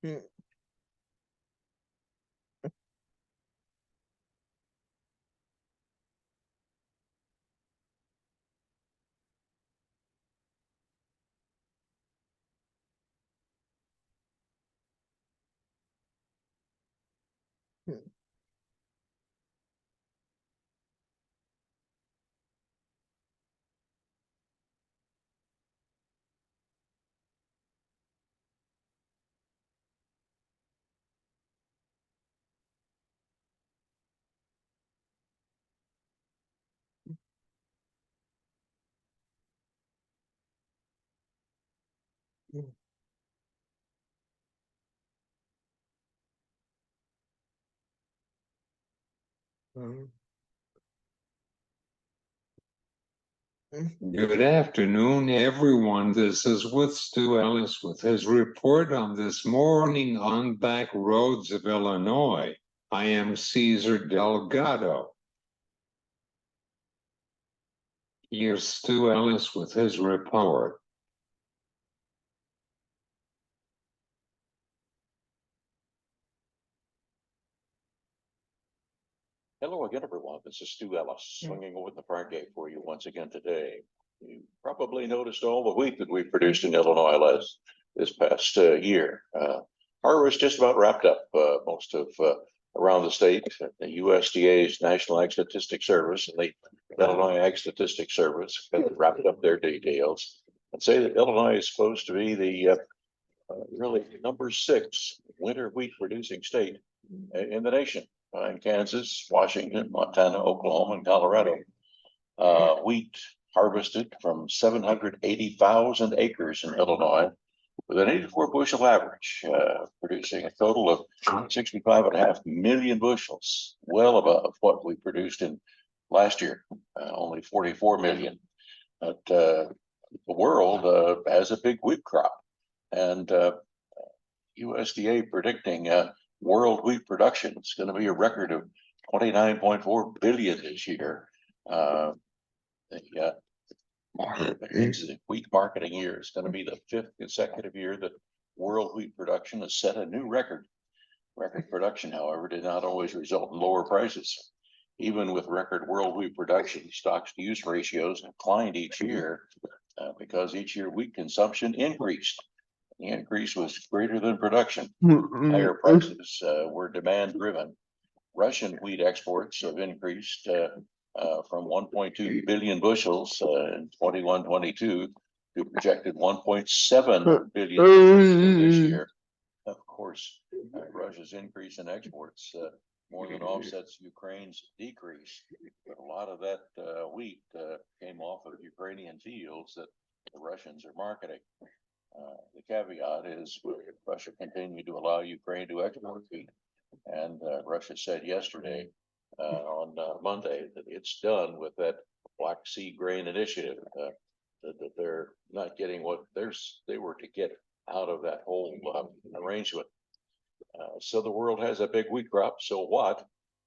mm, mm, mm, mm, mm. Good afternoon, everyone. This is with Stu Ellis with his report on this morning on back roads of Illinois. I am Cesar Delgado. Here's Stu Ellis with his report. Hello again, everyone. This is Stu Ellis, swinging over the front gate for you once again today. You probably noticed all the wheat that we produced in Illinois this past year. Harvest just about wrapped up most of around the state. The USDA's National Ag Statistics Service and the Illinois Ag Statistics Service have wrapped up their details and say that Illinois is supposed to be the really number 6 winter wheat producing state in the nation. In Kansas, Washington, Montana, Oklahoma, and Colorado. Wheat harvested from 780,000 acres in Illinois with an 84 bushel average, producing a total of 65.5 million bushels, well above what we produced in last year, only 44 million. But the world has a big wheat crop, and USDA predicting world wheat production is going to be a record of 29.4 billion this year. The wheat marketing year is going to be the 5th consecutive year that world wheat production has set a new record. Record production, however, did not always result in lower prices. Even with record world wheat production, stocks to use ratios declined each year because each year wheat consumption increased. The increase was greater than production. Higher prices were demand driven. Russian wheat exports have increased from 1.2 billion bushels in 21-22 to projected 1.7 billion this year. Of course, Russia's increase in exports more than offsets Ukraine's decrease. But a lot of that wheat came off of Ukrainian fields that the Russians are marketing. The caveat is Russia continued to allow Ukraine to export wheat. And Russia said yesterday on Monday that it's done with that Black Sea Grain Initiative, that they're not getting what they were to get out of that whole arrangement. So the world has a big wheat crop. So what?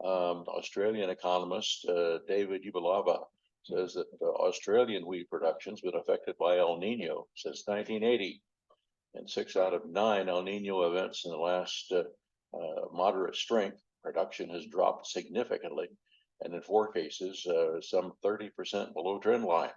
Australian economist David Ubalava says that Australian wheat production has been affected by El Nino since 1980. And 6 out of 9 El Nino events in the last moderate strength, production has dropped significantly. And in 4 cases, some 30% below trend line.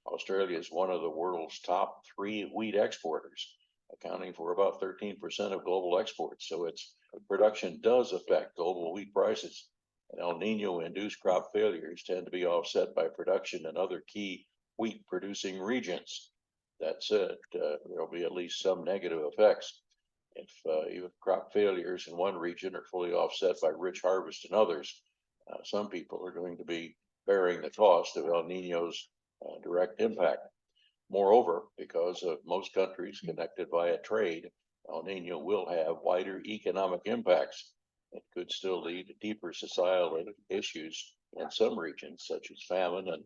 Australia is one of the world's top 3 wheat exporters, accounting for about 13% of global exports. So its production does affect global wheat prices. And El Nino-induced crop failures tend to be offset by production in other key wheat-producing regions. That said, there'll be at least some negative effects. If even crop failures in one region are fully offset by rich harvest in others, some people are going to be bearing the cost of El Nino's direct impact. Moreover, because of most countries connected via trade, El Nino will have wider economic impacts. It could still lead to deeper societal issues in some regions, such as famine and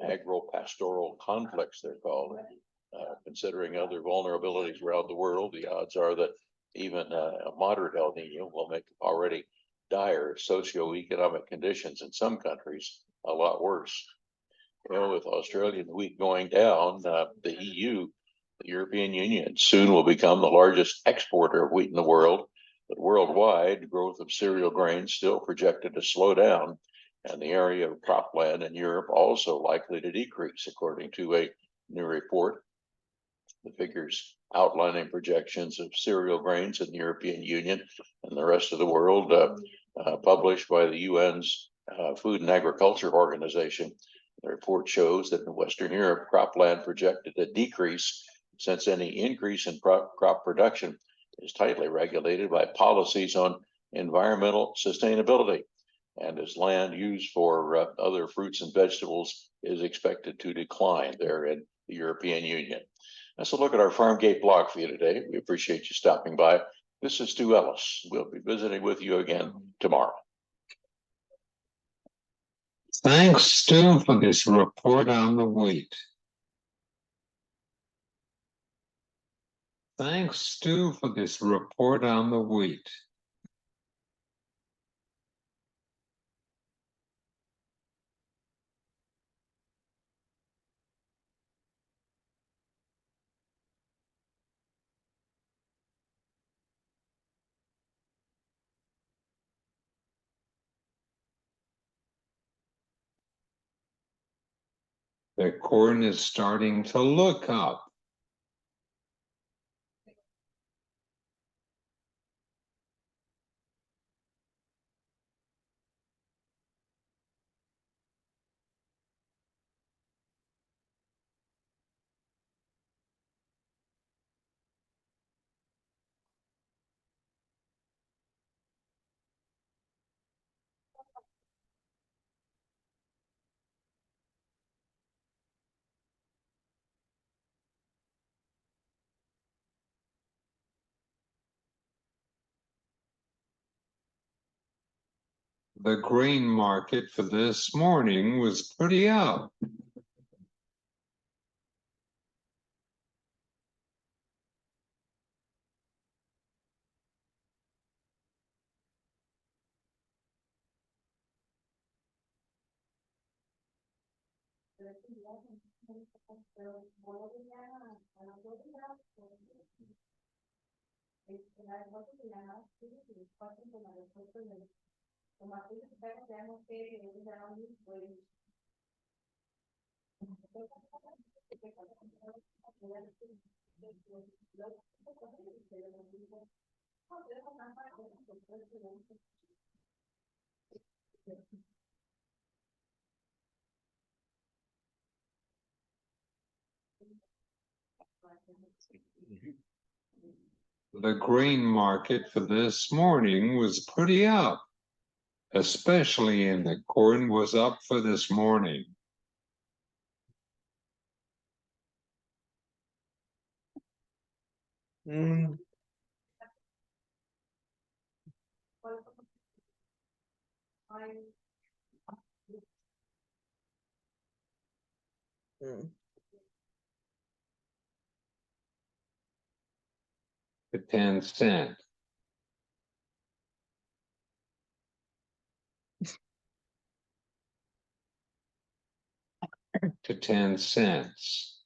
agro-pastoral conflicts, they're called. Considering other vulnerabilities around the world, the odds are that even a moderate El Nino will make already dire socioeconomic conditions in some countries a lot worse. You know, with Australian wheat going down, the EU The European Union soon will become the largest exporter of wheat in the world, but worldwide, growth of cereal grains still projected to slow down, and the area of cropland in Europe also likely to decrease, according to a new report. The figures outlining projections of cereal grains in the European Union and the rest of the world, published by the UN's Food and Agriculture Organization. The report shows that in Western Europe, cropland projected to decrease since any increase in crop production is tightly regulated by policies on environmental sustainability, and as land used for other fruits and vegetables is expected to decline there in the European Union. That's a look at our farm gate blog for you today. We appreciate you stopping by. This is Stu Ellis. We'll be visiting with you again tomorrow. Thanks, Stu, for this report on the wheat. Thanks, Stu, for this report on the wheat. The corn is starting to look up. The grain market for this morning was pretty up. The grain market for this morning was pretty up, especially in the corn was up for this morning. Mm. Mm. To 10 cents. To 10 cents.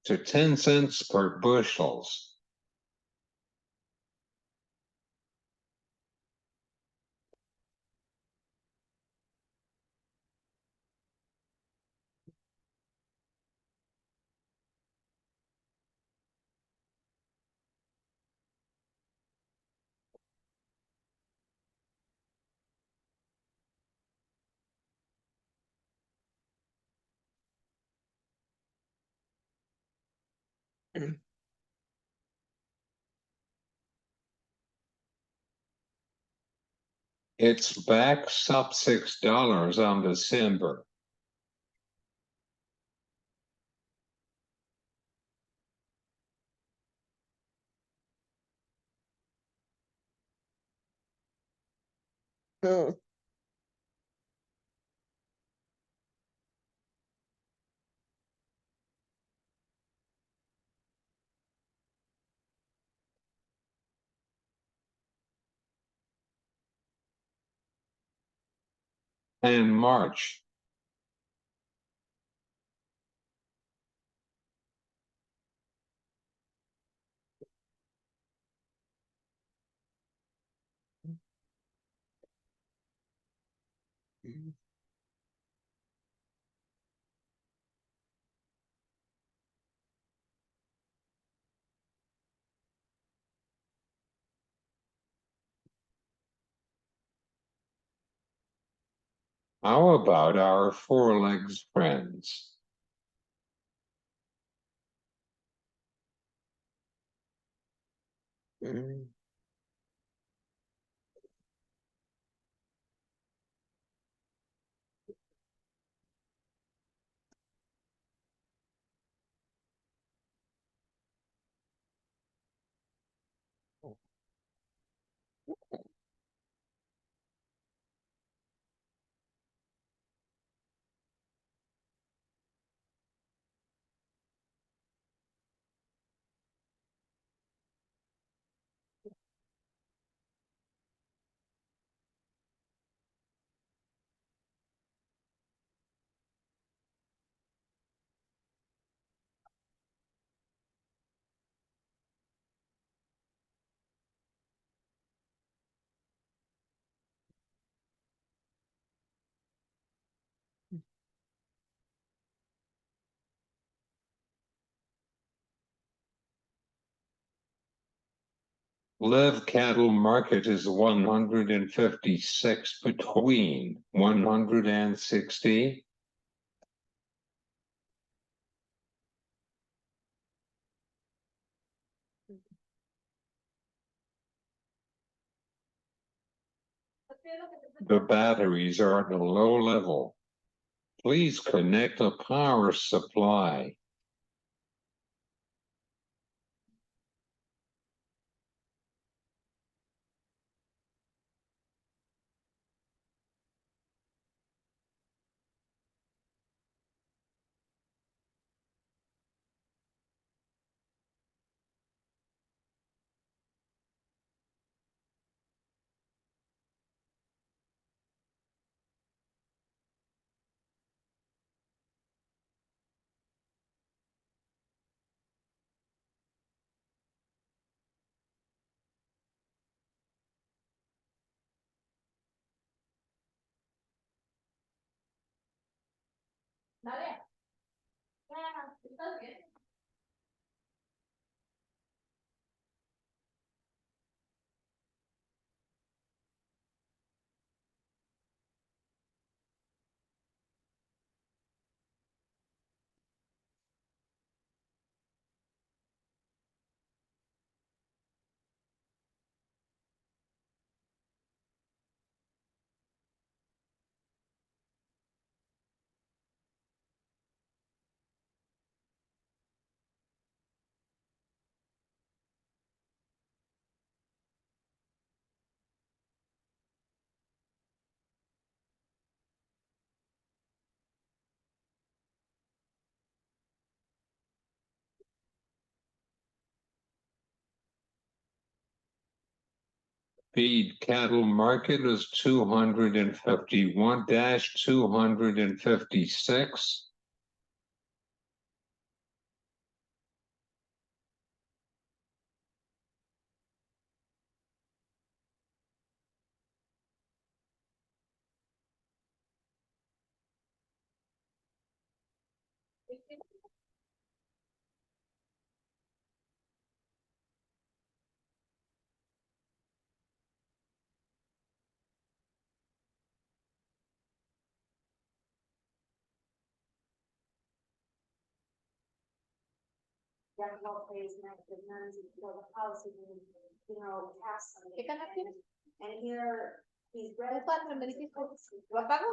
To 10 cents per bushels. It's back up $6 on December. Oh, and March. How about our four legs friends? mm, Live cattle market is 156 between 160. The batteries are at a low level. Please connect a power supply. Feed cattle market is 251-256. ¿Qué canal tienes? Un 4 me dijiste. ¿Lo apago?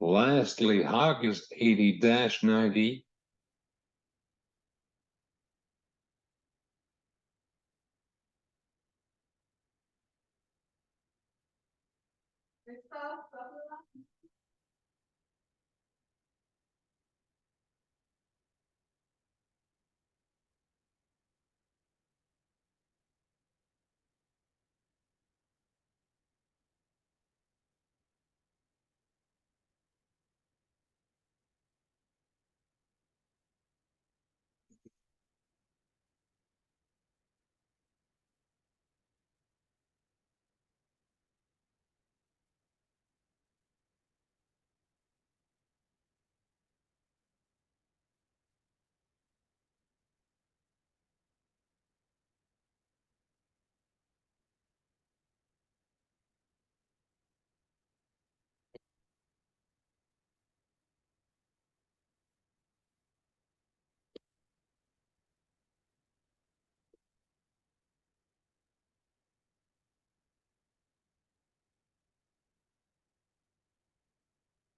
Lastly, hog is 80-90.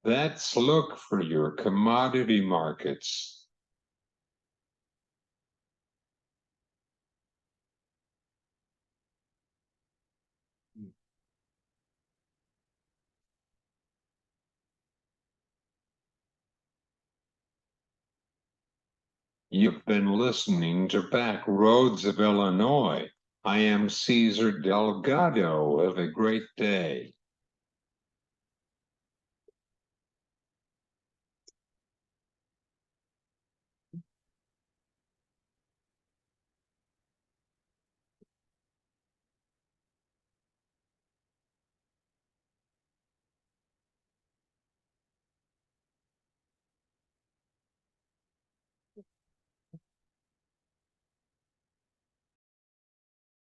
Let's look for your commodity markets. You've been listening to Back Roads of Illinois. I am Cesar Delgado. Have a great day.